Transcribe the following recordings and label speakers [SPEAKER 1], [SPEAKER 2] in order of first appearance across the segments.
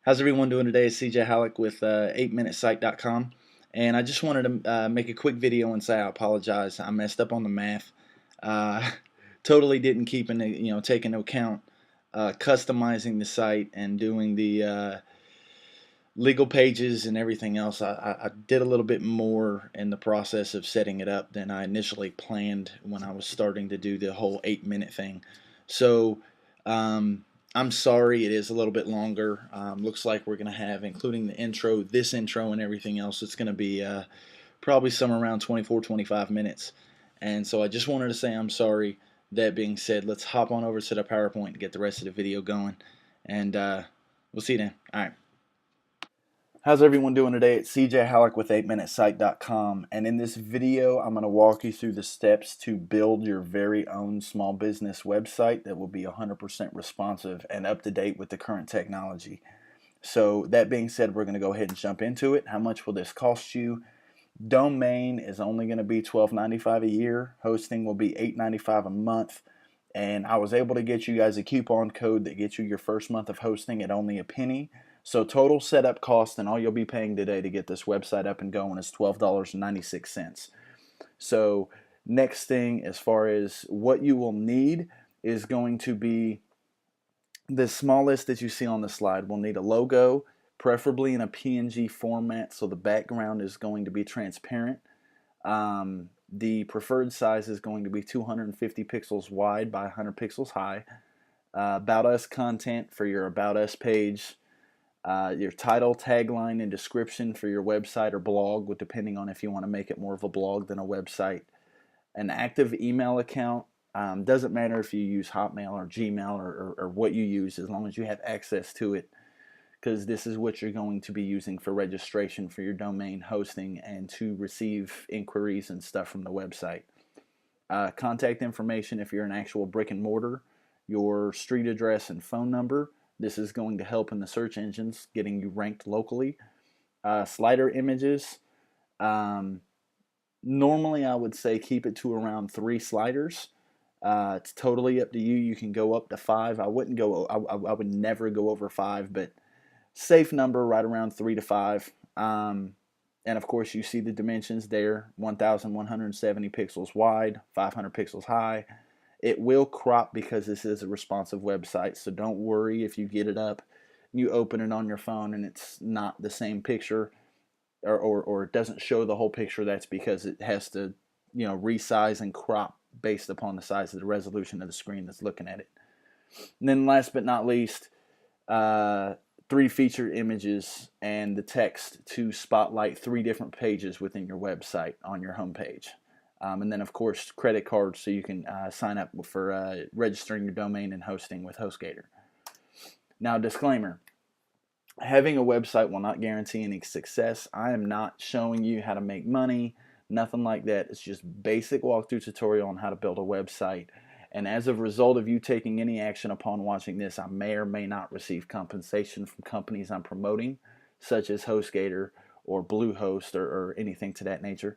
[SPEAKER 1] How's everyone doing today? It's CJ Halleck with 8minutesite.com, and I just wanted to make a quick video and say I apologize. I messed up on the math. Uh, totally didn't keep take into account customizing the site and doing the legal pages and everything else. I did a little bit more in the process of setting it up than I initially planned when I was starting to do the whole 8-minute thing. So um, I'm sorry it is a little bit longer. Looks like we're going to have, including the intro, this intro and everything else, it's going to be probably somewhere around 24-25 minutes. And so I just wanted to say I'm sorry. That being said, let's hop on over to the PowerPoint and get the rest of the video going. And we'll see you then. All right. How's everyone doing today? It's CJ Halleck with 8minutesite.com, and in this video I'm going to walk you through the steps to build your very own small business website that will be 100% responsive and up to date with the current technology. So that being said, we're going to go ahead and jump into it. How much will this cost you? Domain is only going to be $12.95 a year. Hosting will be $8.95 a month. And I was able to get you guys a coupon code that gets you your first month of hosting at only a penny. So total setup cost and all you'll be paying today to get this website up and going is $12.96. So next thing, as far as what you will need, is going to be the smallest that you see on the slide. We'll need a logo, preferably in a PNG format, so the background is going to be transparent. The preferred size is going to be 250 pixels wide by 100 pixels high. About Us content for your About Us page. Your title, tagline, and description for your website or blog, depending on if you want to make it more of a blog than a website. An active email account. Doesn't matter if you use Hotmail or Gmail or what you use, as long as you have access to it, because this is what you're going to be using for registration for your domain hosting and to receive inquiries and stuff from the website. Contact information if you're an actual brick and mortar, your street address and phone number. This is going to help in the search engines getting you ranked locally. Slider images. Normally I would say keep it to around 3 sliders. It's totally up to you. You can go up to 5. I wouldn't go. I would never go over 5, but safe number right around 3 to 5. And of course you see the dimensions there: 1,170 pixels wide, 500 pixels high. It will crop because this is a responsive website, so don't worry if you get it up, you open it on your phone and it's not the same picture, or it doesn't show the whole picture. That's because it has to, resize and crop based upon the size of the resolution of the screen that's looking at it. And then last but not least, 3 featured images and the text to spotlight 3 different pages within your website on your home page. And then, of course, credit cards so you can sign up for registering your domain and hosting with HostGator. Now, disclaimer. Having a website will not guarantee any success. I am not showing you how to make money, nothing like that. It's just basic walkthrough tutorial on how to build a website. And as a result of you taking any action upon watching this, I may or may not receive compensation from companies I'm promoting, such as HostGator or Bluehost or anything to that nature.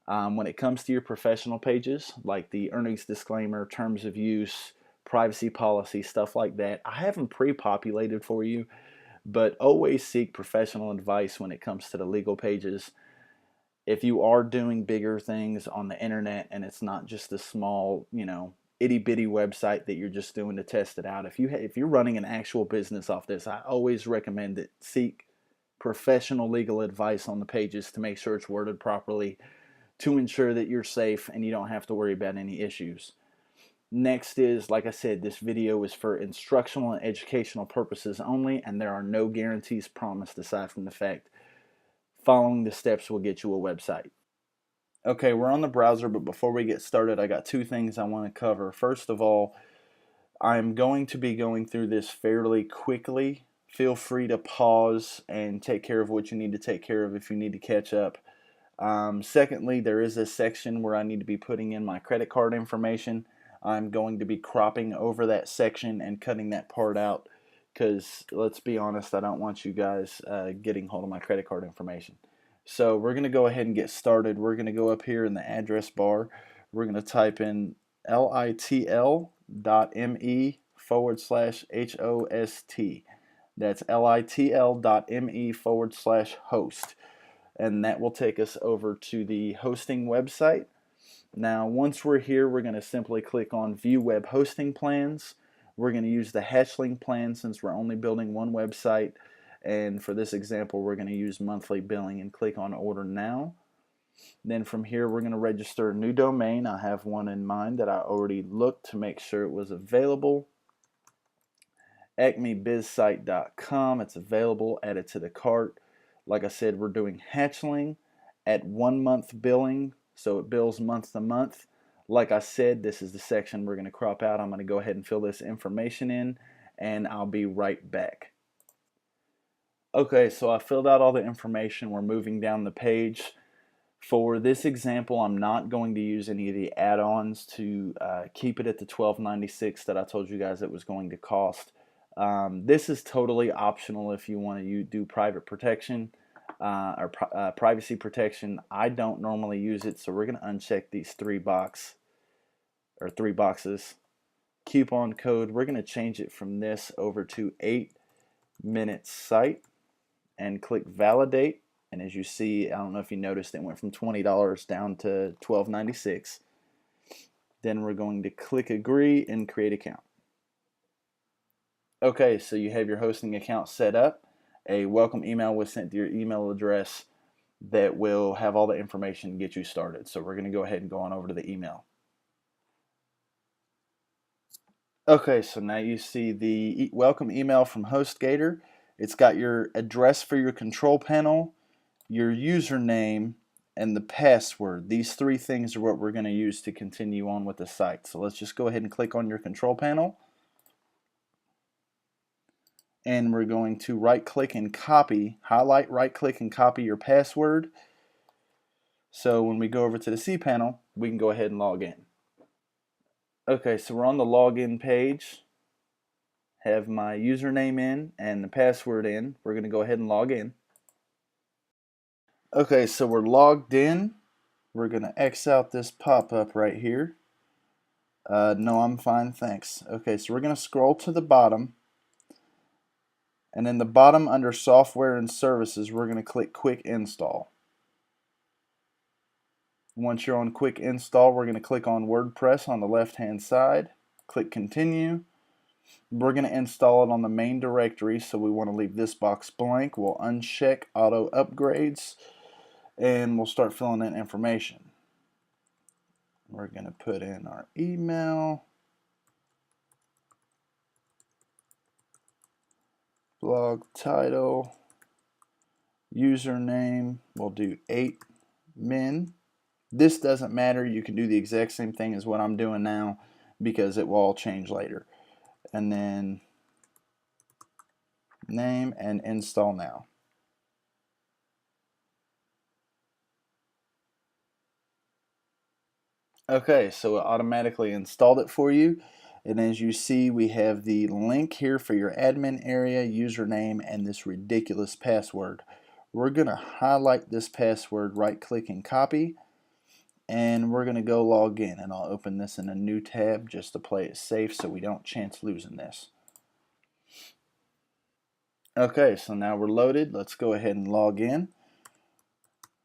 [SPEAKER 1] When it comes to your professional pages, like the earnings disclaimer, terms of use, privacy policy, stuff like that, I have them pre-populated for you, but always seek professional advice when it comes to the legal pages. If you are doing bigger things on the internet and it's not just a small, itty-bitty website that you're just doing to test it out, if you're running an actual business off this, I always recommend that seek professional legal advice on the pages to make sure it's worded properly, to ensure that you're safe and you don't have to worry about any issues. Next is, like I said, this video is for instructional and educational purposes only, and there are no guarantees promised aside from the fact following the steps will get you a website. Okay, we're on the browser, but before we get started, I got 2 things I want to cover. First of all, I'm going to be going through this fairly quickly. Feel free to pause and take care of what you need to take care of if you need to catch up. Secondly, there is a section where I need to be putting in my credit card information. I'm going to be cropping over that section and cutting that part out because, let's be honest, I don't want you guys getting hold of my credit card information. So we're going to go ahead and get started. We're going to go up here in the address bar. We're going to type in litl.me/host. That's litl.me/host. And that will take us over to the hosting website. Now, once we're here, we're going to simply click on View Web Hosting Plans. We're going to use the Hatchling plan since we're only building one website. And for this example, we're going to use monthly billing and click on Order Now. Then from here, we're going to register a new domain. I have one in mind that I already looked to make sure it was available. acmebizsite.com. It's available. Add it to the cart. Like I said, we're doing Hatchling at 1 month billing, so it bills month to month. Like I said, this is the section we're going to crop out. I'm going to go ahead and fill this information in, and I'll be right back. Okay, so I filled out all the information. We're moving down the page. For this example, I'm not going to use any of the add-ons to keep it at the $12.96 that I told you guys it was going to cost. This is totally optional if you want to do private protection or privacy protection. I don't normally use it, so we're going to uncheck these three boxes. Coupon code, we're going to change it from this over to 8-minute site and click validate. And as you see, I don't know if you noticed, it went from $20 down to $12.96. Then we're going to click agree and create account. Okay, so you have your hosting account set up. A welcome email was sent to your email address that will have all the information to get you started. So we're going to go ahead and go on over to the email. Okay, so now you see the welcome email from HostGator. It's got your address for your control panel, your username, and the password. These three things are what we're going to use to continue on with the site. So let's just go ahead and click on your control panel. And we're going to right-click and copy, highlight, right-click, and copy your password. So when we go over to the cPanel, we can go ahead and log in. Okay, so we're on the login page. Have my username in and the password in. We're going to go ahead and log in. Okay, so we're logged in. We're going to X out this pop-up right here. No, I'm fine, thanks. Okay, so we're going to scroll to the bottom. And in the bottom under Software and Services, we're going to click Quick Install. Once you're on Quick Install, we're going to click on WordPress on the left-hand side. Click Continue. We're going to install it on the main directory, so we want to leave this box blank. We'll uncheck Auto Upgrades, and we'll start filling in information. We're going to put in our email, blog title, username. We'll do 8min. This doesn't matter. You can do the exact same thing as what I'm doing now because it will all change later. And then name and install now. Okay, so it automatically installed it for you. And as you see, we have the link here for your admin area, username, and this ridiculous password. We're going to highlight this password, right-click and copy, and we're going to go log in. And I'll open this in a new tab just to play it safe so we don't chance losing this. Okay, so now we're loaded. Let's go ahead and log in.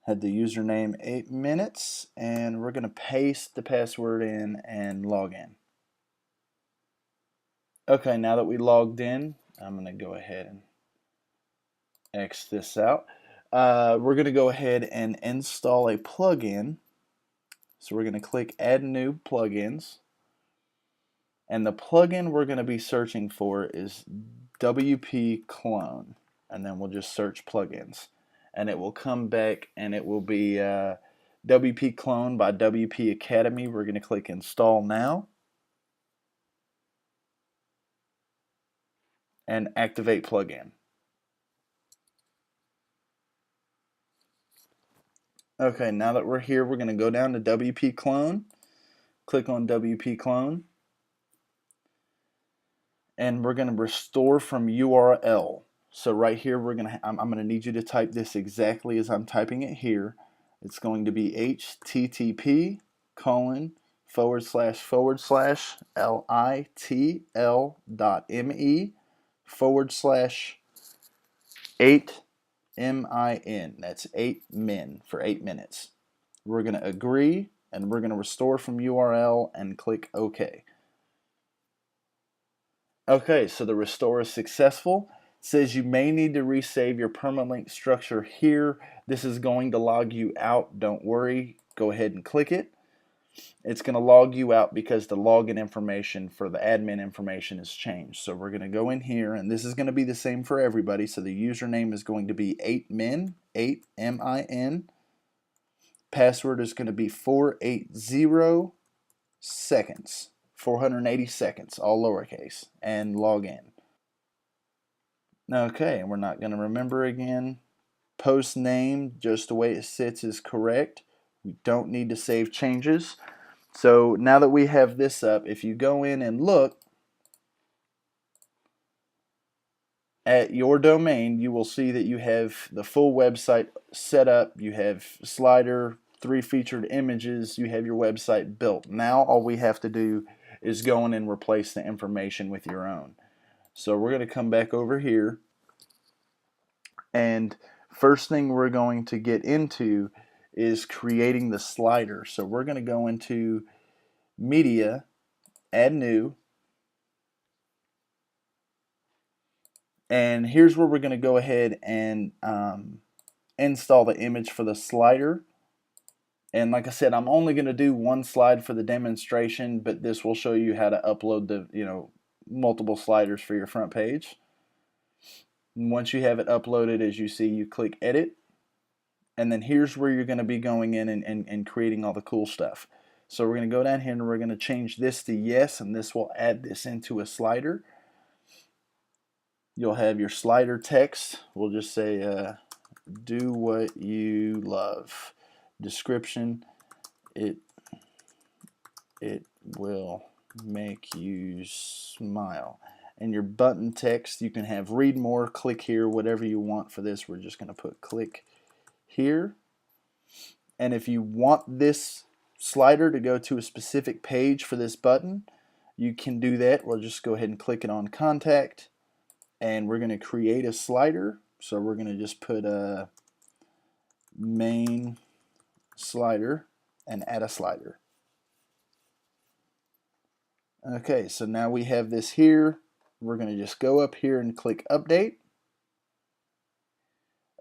[SPEAKER 1] Had the username 8 minutes, and we're going to paste the password in and log in. Okay, now that we logged in, I'm going to go ahead and X this out. We're going to go ahead and install a plugin. So we're going to click Add New Plugins. And the plugin we're going to be searching for is WP Clone. And then we'll just search plugins. And it will come back and it will be WP Clone by WP Academy. We're going to click Install Now. And activate plugin. Okay, now that we're here, we're going to go down to WP Clone. Click on WP Clone. And we're going to restore from URL. So right here, I'm going to need you to type this exactly as I'm typing it here. It's going to be http://litl.me/. 8 MIN. That's 8 min for 8 minutes. We're going to agree, and we're going to restore from URL and click OK. Okay, so the restore is successful. It says you may need to resave your permalink structure here. This is going to log you out. Don't worry. Go ahead and click it. It's going to log you out because the login information for the admin information has changed. So we're going to go in here, and this is going to be the same for everybody. So the username is going to be 8min, 8 MIN. Password is going to be 480 seconds, 480 seconds, all lowercase, and log in. Okay, and we're not going to remember again. Post name, just the way it sits, is correct. We don't need to save changes. So now that we have this up, if you go in and look at your domain, you will see that you have the full website set up. You have slider, 3 featured images. You have your website built. Now all we have to do is go in and replace the information with your own. So we're going to come back over here, and first thing we're going to get into is creating the slider. So we're going to go into Media, Add New, and here's where we're going to go ahead and install the image for the slider. And like I said, I'm only going to do one slide for the demonstration, but this will show you how to upload the multiple sliders for your front page. And once you have it uploaded, as you see, you click Edit, and then here's where you're going to be going in and creating all the cool stuff. So we're going to go down here and we're going to change this to yes, and this will add this into a slider. You'll have your slider text. We'll just say do what you love. Description, it will make you smile. And your button text, you can have read more, click here, whatever you want for this. We're just going to put click here. And if you want this slider to go to a specific page for this button, you can do that. We'll just go ahead and click it on contact, and we're going to create a slider. So we're going to just put a main slider and add a slider. Okay, so now we have this here. We're going to just go up here and click update.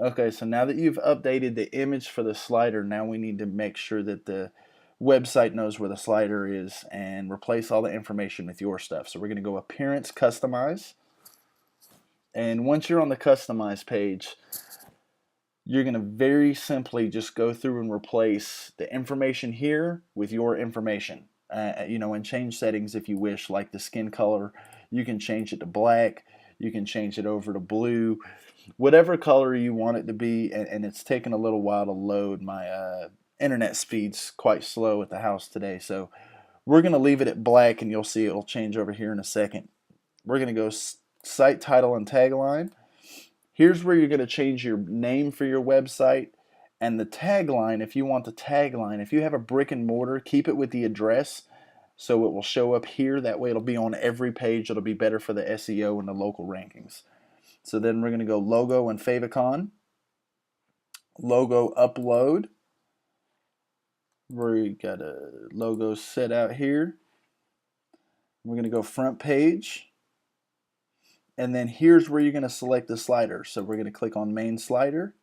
[SPEAKER 1] Okay, so now that you've updated the image for the slider, now we need to make sure that the website knows where the slider is and replace all the information with your stuff. So we're going to go Appearance, Customize. And once you're on the Customize page, you're going to very simply just go through and replace the information here with your information. And change settings if you wish, like the skin color. You can change it to black. You can change it over to blue. Whatever color you want it to be, and it's taken a little while to load. My internet speed's quite slow at the house today, so we're going to leave it at black, and you'll see it'll change over here in a second. We're going to go Site Title and Tagline. Here's where you're going to change your name for your website, and the tagline, if you want the tagline, if you have a brick and mortar, keep it with the address so it will show up here. That way it'll be on every page. It'll be better for the SEO and the local rankings. So then we're going to go Logo and favicon. Logo upload. We got a logo set out here. We're going to go front page. And then here's where you're going to select the slider. So we're going to click on main slider.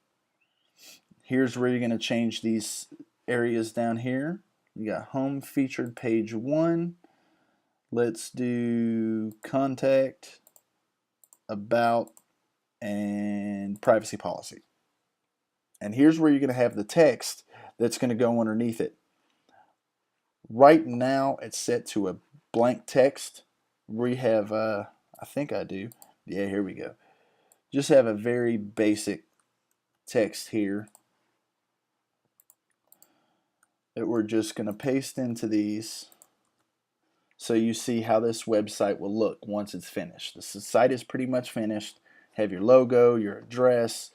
[SPEAKER 1] Here's where you're going to change these areas down here. You got home, featured, page 1. Let's do contact, about, and privacy policy. And here's where you're going to have the text that's going to go underneath it. Right now it's set to a blank text. We have, I think I do. Yeah, here we go. Just have a very basic text here that we're just going to paste into these so you see how this website will look once it's finished. The site is pretty much finished. Have your logo, your address,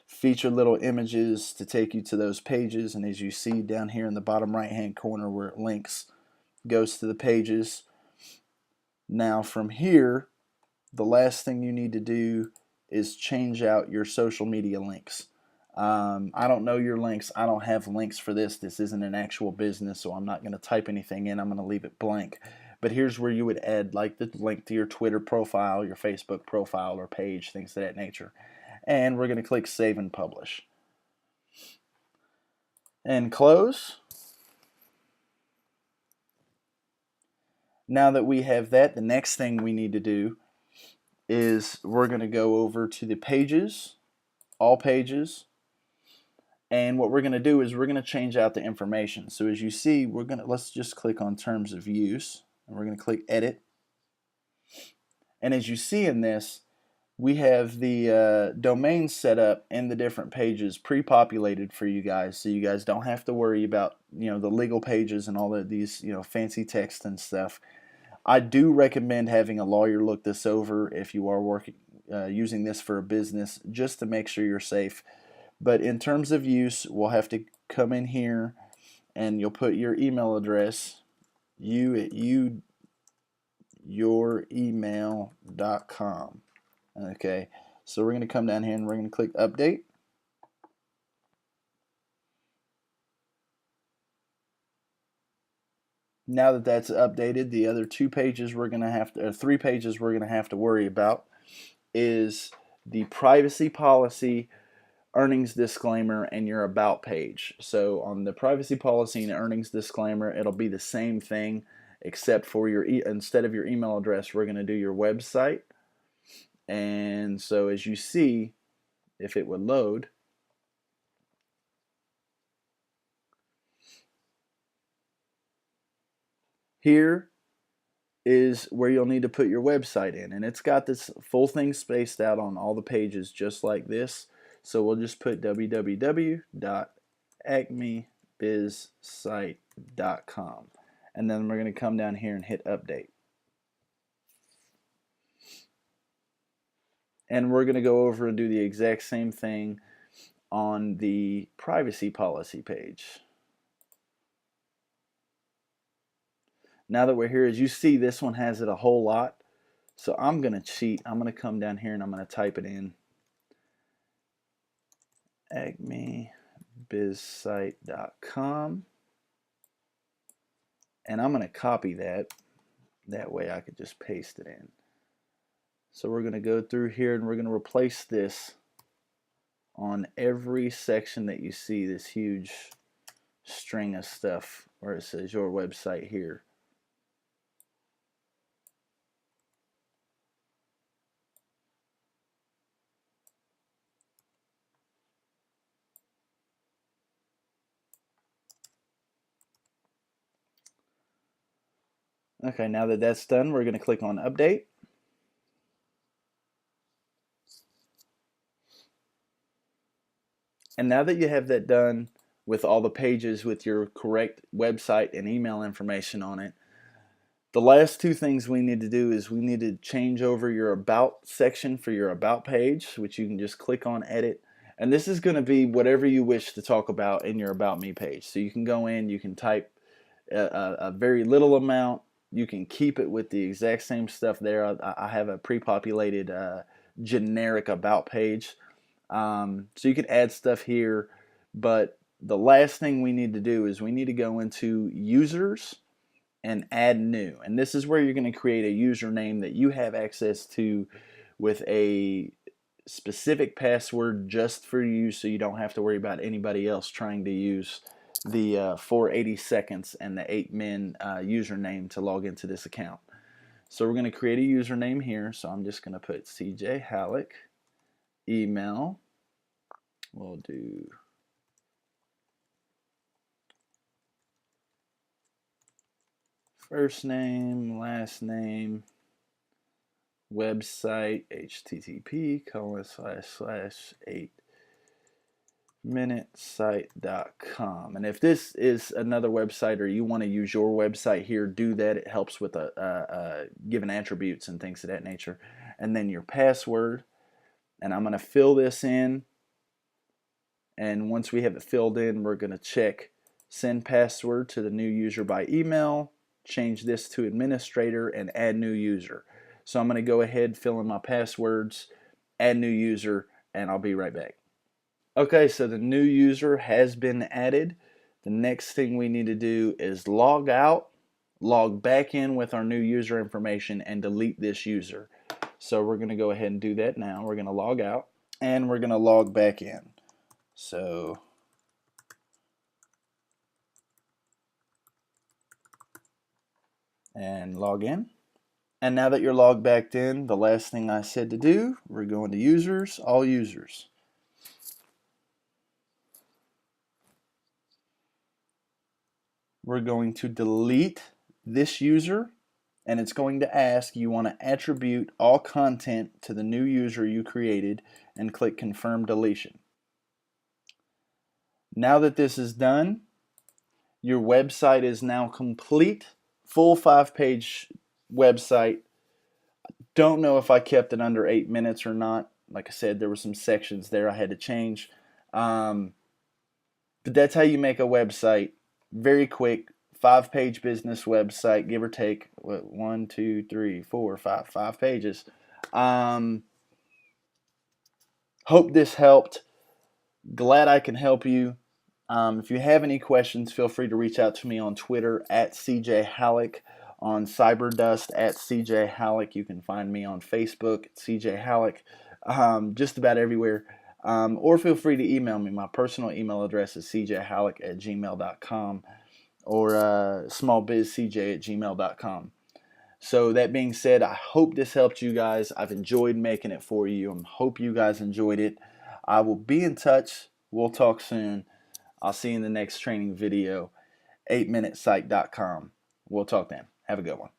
[SPEAKER 1] feature little images to take you to those pages, and as you see down here in the bottom right hand corner where it links, goes to the pages. Now from here, the last thing you need to do is change out your social media links. I don't know your links. I don't have links for this. This isn't an actual business, so I'm not going to type anything in. I'm going to leave it blank. But here's where you would add like the link to your Twitter profile, your Facebook profile or page, things of that nature. And we're going to click Save and Publish. And close. Now that we have that, the next thing we need to do is we're going to go over to the pages, all pages, and what we're going to do is we're going to change out the information. So as you see, let's just click on terms of use, and we're going to click edit. And as you see in this, we have the domain set up in the different pages pre-populated for you guys, so you guys don't have to worry about the legal pages and all of these fancy text and stuff. I do recommend having a lawyer look this over if you are working using this for a business, just to make sure you're safe. But in terms of use, we'll have to come in here and you'll put your email address, youremail.com. Okay, so we're going to come down here and we're going to click update. Now that that's updated, the other three pages we're going to have to worry about is the privacy policy, earnings disclaimer, and your about page. So on the privacy policy and earnings disclaimer, it'll be the same thing, except for instead of your email address, we're going to do your website. And so as you see, if it would load, here is where you'll need to put your website in, and it's got this full thing spaced out on all the pages just like this. So we'll just put www.acmebizsite.com, and then we're going to come down here and hit update. And we're going to go over and do the exact same thing on the privacy policy page. Now that we're here, as you see, this one has it a whole lot. So I'm going to cheat. I'm going to come down here and I'm going to type it in. acmebizsite.com. And I'm going to copy that. That way I could just paste it in. So we're going to go through here and we're going to replace this on every section that you see, this huge string of stuff where it says your website here. Okay, now that that's done, we're going to click on update. And now that you have that done with all the pages with your correct website and email information on it, the last two things we need to do is we need to change over your about section for your about page, which you can just click on edit. And this is going to be whatever you wish to talk about in your about me page. So you can go in, you can type a very little amount, you can keep it with the exact same stuff there. I have a pre-populated generic about page. So you can add stuff here, but the last thing we need to do is we need to go into users and add new. And this is where you're going to create a username that you have access to with a specific password just for you, so you don't have to worry about anybody else trying to use the 480 seconds and the 8min username to log into this account. So we're going to create a username here. So I'm just going to put CJ Halleck, email. We'll do first name, last name, website, http://8minutesite.com. And if this is another website or you want to use your website here, do that. It helps with giving attributes and things of that nature. And then your password. And I'm going to fill this in. And once we have it filled in, we're going to check send password to the new user by email, change this to administrator, and add new user. So I'm going to go ahead, fill in my passwords, add new user, and I'll be right back. Okay, so the new user has been added. The next thing we need to do is log out, log back in with our new user information, and delete this user. So we're going to go ahead and do that now. We're going to log out, and we're going to log back in. So and log in. And now that you're logged back in, the last thing I said to do, we're going to users, all users. We're going to delete this user, and it's going to ask, you want to attribute all content to the new user you created, and click confirm deletion. Now that this is done, your website is now complete, full 5-page website. Don't know if I kept it under 8 minutes or not. Like I said, there were some sections there I had to change. But that's how you make a website. Very quick, 5-page business website, give or take. 1, 2, 3, 4, 5 pages. Hope this helped. Glad I can help you. If you have any questions, feel free to reach out to me on Twitter at CJ Halleck, on Cyberdust at CJ Halleck. You can find me on Facebook at CJ Halleck, just about everywhere. Or feel free to email me. My personal email address is cjhalleck@gmail.com or smallbizcj@gmail.com. So that being said, I hope this helped you guys. I've enjoyed making it for you. I hope you guys enjoyed it. I will be in touch. We'll talk soon. I'll see you in the next training video, 8minutesite.com. We'll talk then. Have a good one.